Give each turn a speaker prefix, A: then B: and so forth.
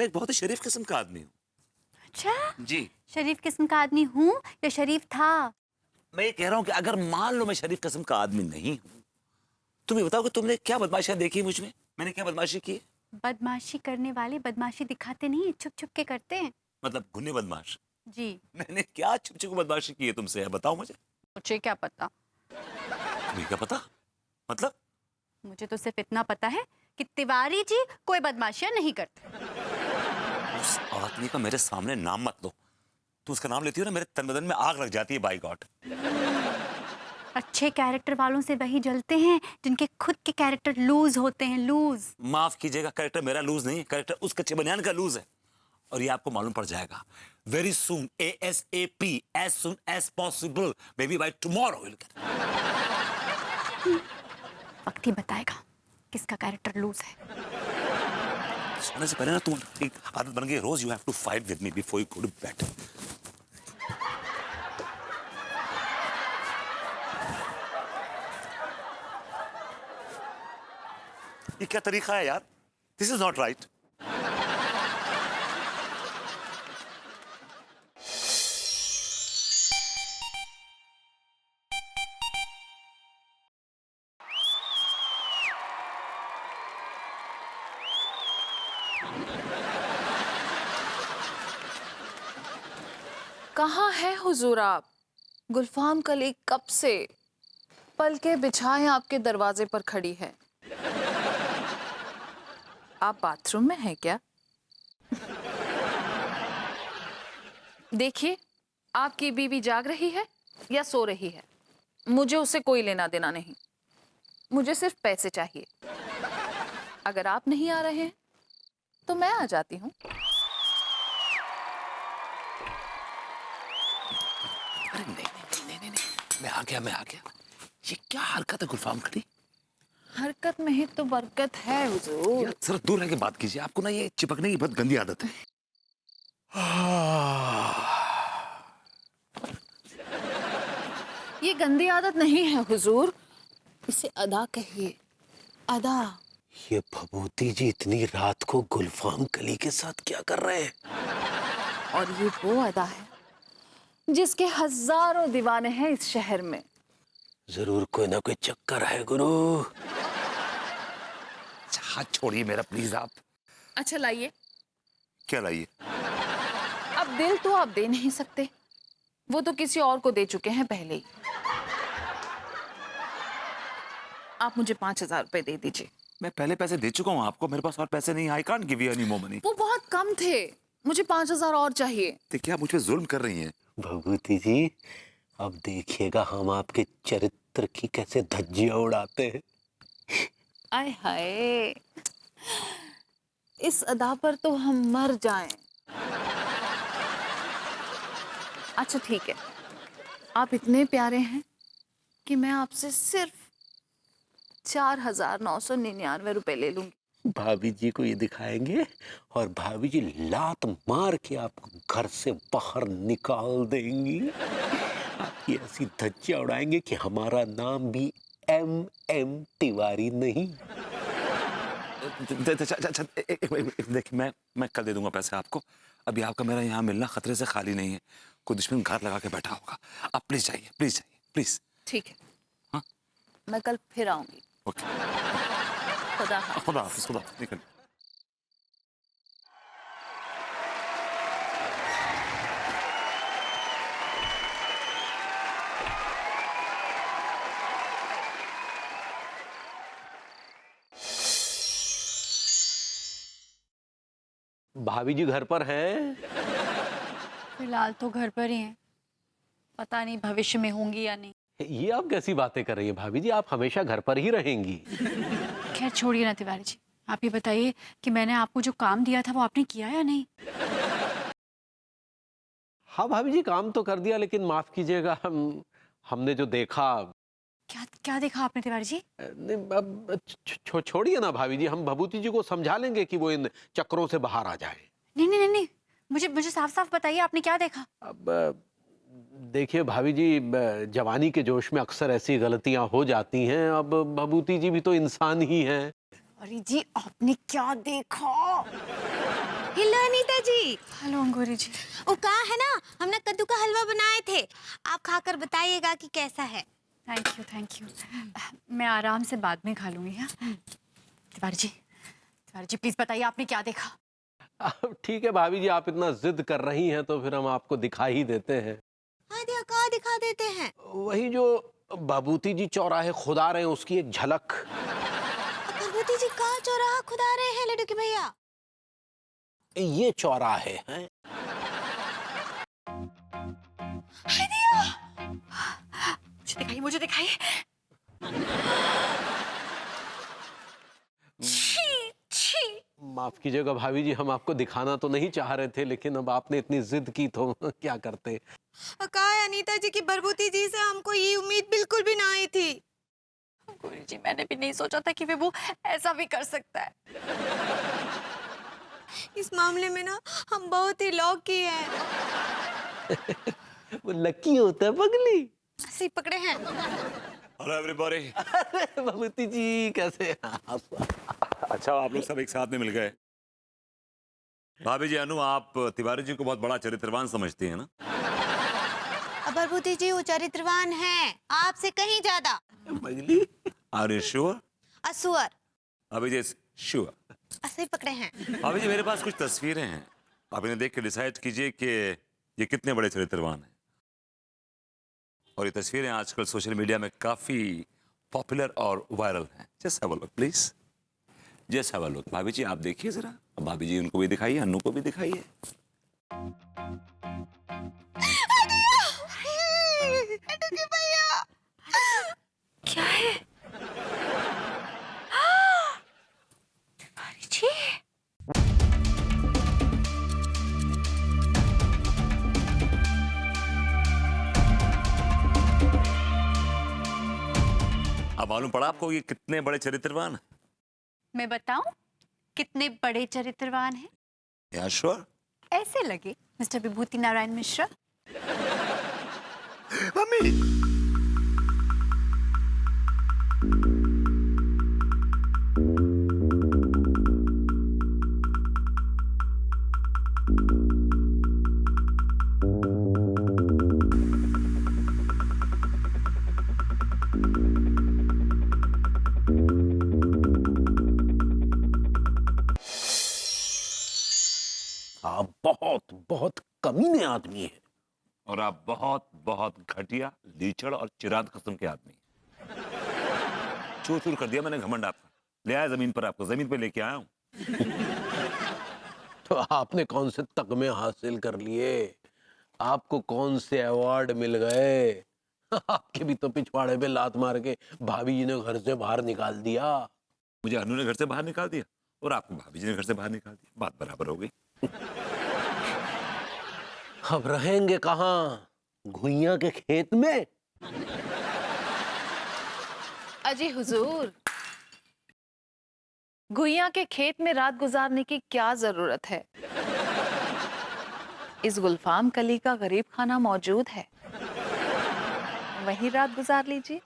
A: मैं एक बहुत ही शरीफ किस्म का आदमी हूँ।
B: अच्छा,
A: जी,
B: शरीफ किस्म का आदमी हूँ या शरीफ था?
A: मैं ये कह रहा हूँ कि अगर मान लो मैं शरीफ किस्म का आदमी नहीं हूँ, तुम ये बताओ कि तुमने क्या बदमाशियां देखी मुझ में? मैंने क्या बदमाशी की है?
B: बदमाशी करने वाले बदमाशी दिखाते नहीं, छुप छुप के करते हैं।
A: मतलब गुन्ने बदमाश।
B: जी।
A: मैंने क्या छुप छुप बदमाशी की है तुमसे, बताओ मुझे।
B: मुझे क्या पता?
A: तुम्हें क्या पता? मतलब
B: मुझे तो सिर्फ इतना पता है कि तिवारी जी कोई बदमाशियां नहीं करते।
A: उस आदमी का मेरे सामने नाम मत लो। तू उसका नाम लेती हो ना, मेरे तन बदन में आग लग जाती है, बाय गॉड।
B: अच्छे कैरेक्टर वालों से वही जलते हैं जिनके खुद के कैरेक्टर लूज होते हैं, लूज।
A: माफ कीजिएगा, कैरेक्टर मेरा लूज नहीं है, कैरेक्टर उस कच्चे बनियान का लूज है। और ये आपको मालूम पड़ जाएगा very soon, ASAP, as soon as possible, maybe by tomorrow.
B: वक्त ही बताएगा किसका कैरेक्टर लूज है।
A: सोने से पहले ना तुम एक आदत बन गई, रोज you have to fight with me before you go to bed. ये क्या तरीका है यार? This is not right.
C: कहाँ है हुजूर आप? गुलफाम कली कब से पलके बिछाए आपके दरवाजे पर खड़ी है। आप बाथरूम में हैं क्या? देखिए, आपकी बीवी जाग रही है या सो रही है, मुझे उससे कोई लेना देना नहीं। मुझे सिर्फ पैसे चाहिए। अगर आप नहीं आ रहे हैं तो मैं आ जाती हूँ।
A: अरे नहीं नहीं नहीं नहीं नहीं, मैं आ गया। ये क्या हरकत है गुलफाम खड़ी?
C: हरकत में ही तो बरकत है हुजूर।
A: यार जरा दूर रह के बात कीजिए, आपको ना ये चिपकने की बहुत गंदी आदत है।
C: ये गंदी आदत नहीं है हुजूर, इसे अदा कहिए, अदा।
D: ये भभूति जी इतनी रात को गुलफाम कली के साथ क्या कर रहे हैं?
C: और ये वो अदा है जिसके हजारों दीवाने हैं इस शहर में।
D: जरूर कोई ना कोई चक्कर है गुरु।
A: हाथ छोड़िए मेरा प्लीज आप।
C: अच्छा लाइए।
A: क्या लाइए?
C: अब दिल तो आप दे नहीं सकते, वो तो किसी और को दे चुके हैं पहले ही। आप मुझे 5,000 रुपए दे दीजिए।
A: मैं पहले पैसे दे चुका हूँ आपको, मेरे पास और पैसे नहीं, I can't give you any more money.
C: वो बहुत कम थे, मुझे 5,000 और चाहिए।
A: देखिए आप मुझ पे जुल्म कर रही हैं।
D: भभूति जी, अब देखिएगा हम आपके चरित्र की कैसे धज्जियां उड़ाते हैं।
C: आय हाय, इस अदा पर तो हम मर जाएं। अच्छा ठीक है, आप इतने प्यारे हैं कि मैं आपसे सिर्फ 4,999 रुपए ले लूंगी।
D: भाभी जी को ये दिखाएंगे और भाभी जी लात मार के आपको घर से बाहर निकाल देंगी। आपकी ऐसी धज्जियां उड़ाएंगे कि हमारा नाम भी MM तिवारी नहीं।
A: देखिए मैं कल दे दूंगा पैसे आपको। अभी आपका मेरा यहाँ मिलना खतरे से खाली नहीं है, कोई दुश्मन घात लगा के बैठा होगा। आप प्लीज जाइए, प्लीज।
C: ठीक है।
A: हाँ?
C: मैं कल फिर आऊंगी।
A: ओके।
C: खुदा हाफ़िज़।
A: खुदा हाफिज, निकल।
D: भाभी जी घर पर हैं?
B: फिलहाल तो घर पर ही हैं, पता नहीं भविष्य में होंगी या नहीं।
D: ये आप कैसी बातें कर रही हैं भाभी जी, आप हमेशा घर पर ही रहेंगी।
B: खैर छोड़िए ना तिवारी जी, आप ये बताइए कि मैंने आपको जो काम दिया था वो आपने किया या नहीं?
D: हाँ भाभी जी, काम तो कर दिया, लेकिन माफ कीजिएगा, हमने जो देखा।
B: क्या क्या देखा आपने तिवारी जी?
D: नहीं, अब छोड़िए ना भाभी जी, हम भभूति जी को समझा लेंगे कि वो इन चक्रों से बाहर आ जाए।
B: नहीं, मुझे साफ साफ बताइए आपने क्या देखा?
D: अब देखिए भाभी जी, जवानी के जोश में अक्सर ऐसी गलतियां हो जाती हैं। अब भभूति जी भी तो इंसान ही हैं।
B: अरे जी आपने क्या देखा? हिलर हेलो अंगूरी जी।
E: वो कहाँ है ना, हमने कद्दू का हलवा बनाए थे, आप खाकर बताइएगा कि कैसा है।
B: Thank you. मैं आराम से बाद में खा लूंगी। हाँ तिवारी जी प्लीज बताइए आपने क्या देखा।
D: अब ठीक है भाभी जी, आप इतना जिद कर रही हैं तो फिर हम आपको दिखा ही देते हैं।
E: हाँ दिया, कहाँ दिखा देते हैं?
D: वही जो बाबूती जी चौराहे खुदा रहे हैं उसकी एक झलक।
E: भगवती जी कहाँ चौराहा खुदा रहे हैं लड्डू के भैया?
D: ये चौराहे हैं।
B: मुझे दिखाइए।
D: माफ कीजिएगा भाभी जी, हम आपको दिखाना तो नहीं चाह रहे थे, लेकिन अब आपने इतनी जिद की तो क्या करते।
E: कहा है अनीता जी की बरबूती जी से हमको ये उम्मीद बिल्कुल भी ना आई थी।
B: अंगूरी जी मैंने भी नहीं सोचा था कि वो ऐसा भी कर सकता है।
E: इस मामले में ना हम बहुत ही लॉकी हैं।
D: वो लकी होता है पगली।
E: सही पकड़े हैं।
A: Hello everybody.
D: बाबूती जी कैसे हैं आप?
A: अच्छा आप लोग सब एक साथ में मिल गए। भाभी जी, अनु आप तिवारी जी को बहुत बड़ा चरित्रवान समझती हैं ना?
E: बरबूती जी वो चरित्रवान हैं, आपसे कहीं ज्यादा।
D: पगली
A: आर यू श्योर?
E: असुअर।
A: भाभी जी श्योर?
E: सही पकड़े हैं।
A: भाभी जी मेरे पास कुछ तस्वीरें हैं, आप इन्हें देख के डिसाइड कीजिए कि ये कितने बड़े चरित्रवान हैं। और ये तस्वीरें आजकल सोशल मीडिया में काफी पॉपुलर और वायरल हैं। Just have a look please, just have a look. भाभी जी आप देखिए जरा, अब भाभी जी उनको भी दिखाइए, अन्नू को भी दिखाइए।
B: क्या है तिवारी जी?
A: अब मालूम पड़ा आपको ये कितने बड़े चरित्रवान हैं?
B: मैं बताऊं कितने बड़े चरित्रवान हैं?
A: या श्योर?
B: ऐसे लगे मिस्टर विभूति नारायण मिश्रा।
A: मम्मी
D: आप बहुत बहुत कमीने आदमी हैं।
A: और आप बहुत बहुत घटिया, लीचड़ और चिराद किस्म के आदमी। चूर चूर कर दिया मैंने घमंड आपका। ले आया जमीन पर, आपको जमीन पे लेके आया हूं।
D: तो आपने कौन से तगमे हासिल कर लिए? आपको कौन से अवार्ड मिल गए? आपके भी तो पिछवाड़े पे लात मार के भाभी जी ने घर से बाहर निकाल दिया।
A: मुझे अनु ने घर से बाहर निकाल दिया और आपको भाभी जी ने घर से बाहर निकाल दिया। बात बराबर हो गई।
D: अब रहेंगे कहाँ? घुइयां के खेत में?
C: अजी हुजूर, गुइया के खेत में रात गुजारने की क्या जरूरत है? इस गुलफाम कली का गरीब खाना मौजूद है, वहीं रात गुजार लीजिए।